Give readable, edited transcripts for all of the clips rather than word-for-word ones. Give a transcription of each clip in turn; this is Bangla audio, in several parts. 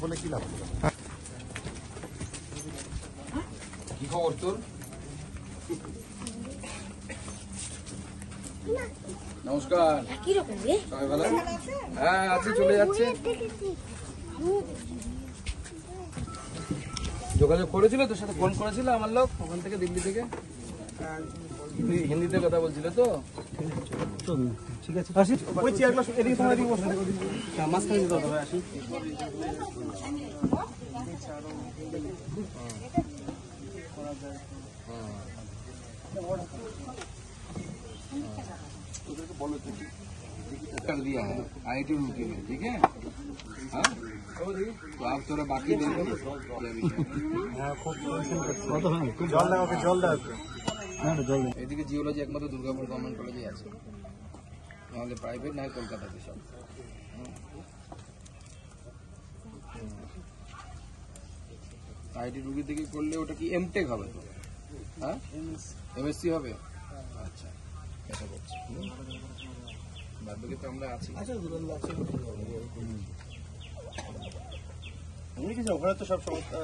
বলে কি লাভ? কি খবর তোর? নমস্কার। সবাই ভালো? হ্যাঁ আছে, চলে যাচ্ছে। যোগাযোগ করেছিল তোর সাথে? ফোন করেছিল আমার লোক ওখান থেকে, দিল্লি থেকে? হিন্দিতে কথা বলছিল তো? ঠিক আছে, আসি। ওই চেয়ারগুলো এদিকে সময় এদিকে বসে মাঝখানে দিতে হবে। আসি। कर दिया है IIT रुड़की में, ठीक है? हाँ? तो आप थोड़ा बाकी देखो জল দাও, জল দাও। এদিকে জিওলজি একমাত্র দুর্গাপুর গভর্নমেন্ট কলেজে আছে, নাহলে প্রাইভেট না হয় কলকাতাতে সব। IIT রুগী থেকে করলে ওটা কি এমটেক হবে তো? হ্যাঁ, MSc হবে। আচ্ছা, এটা করছি। বাদবাকি তো আমরা আছি। ওখানে তো সব সমস্যা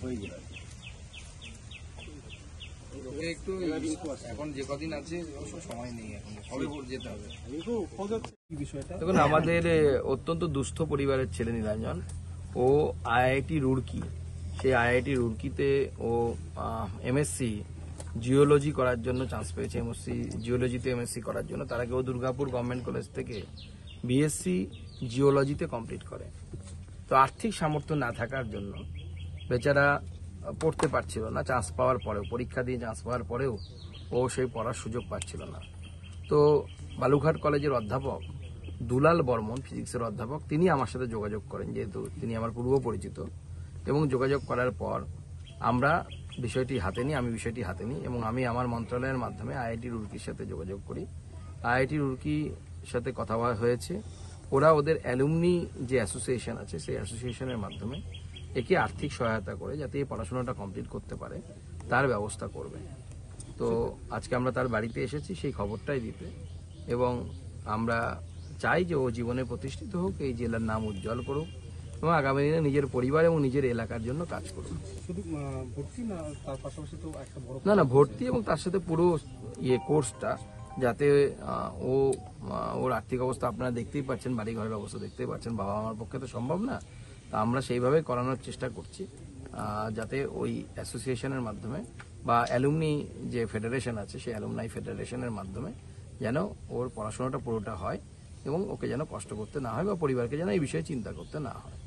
হয়ে গেল। একটু এখন যে কদিন আছে সময় নেই, এখন সবে যেতে হবে। দেখুন, আমাদের অত্যন্ত দুস্থ পরিবারের ছেলে নীলাঞ্জন, ও IIT রুড়কি, সেই IIT রুড়কিতে ও MSc জিওলজি করার জন্য চান্স পেয়েছে। জিওলজিতে MSc করার জন্য। তার আগে ও দুর্গাপুর গভর্নমেন্ট কলেজ থেকে BSc জিওলজিতে কমপ্লিট করে। তো আর্থিক সামর্থ্য না থাকার জন্য বেচারা পড়তে পারছিল না। চান্স পাওয়ার পরেও, পরীক্ষা দিয়ে চান্স পাওয়ার পরেও ও সেই পড়ার সুযোগ পাচ্ছিল না। তো বালুঘাট কলেজের অধ্যাপক দুলাল বর্মন, ফিজিক্সের অধ্যাপক, তিনি আমার সাথে যোগাযোগ করেন, যেহেতু তিনি আমার পূর্ব পরিচিত। এবং যোগাযোগ করার পর আমরা বিষয়টি হাতে নিই, আমি বিষয়টি হাতে নিই এবং আমি আমার মন্ত্রণালয়ের মাধ্যমে IIT রুড়কির সাথে যোগাযোগ করি। IIT রুড়কির সাথে কথা হয়েছে, ওরা ওদের অ্যালুমনি যে অ্যাসোসিয়েশন আছে সেই অ্যাসোসিয়েশনের মাধ্যমে একে আর্থিক সহায়তা করে যাতে এই পড়াশোনাটা কমপ্লিট করতে পারে তার ব্যবস্থা করবে। তো আজকে আমরা তার বাড়িতে এসেছি সেই খবরটাই দিতে, এবং আমরা চাই যে ও জীবনে প্রতিষ্ঠিত হোক, এই জেলার নাম উজ্জ্বল করুক এবং আগামী দিনে নিজের পরিবার এবং নিজের এলাকার জন্য কাজ করুক। শুধু ভর্তি না, তার পাশাপাশি তো একটা বড় না, ভর্তি এবং তার সাথে পুরো কোর্সটা, যাতে ওর আর্থিক অবস্থা আপনারা দেখতেই পাচ্ছেন, বাড়ি ঘরের অবস্থা দেখতেই পাচ্ছেন, বাবা মার পক্ষে তো সম্ভব না। তা আমরা সেইভাবে করানোর চেষ্টা করছি, যাতে ওই অ্যাসোসিয়েশনের মাধ্যমে বা অ্যালুমনি যে ফেডারেশন আছে সেই অ্যালুমনাই ফেডারেশনের মাধ্যমে যেন ওর পড়াশোনাটা পুরোটা হয় এবং ওকে যেন কষ্ট করতে না হয় বা পরিবারকে যেন এই বিষয়ে চিন্তা করতে না হয়।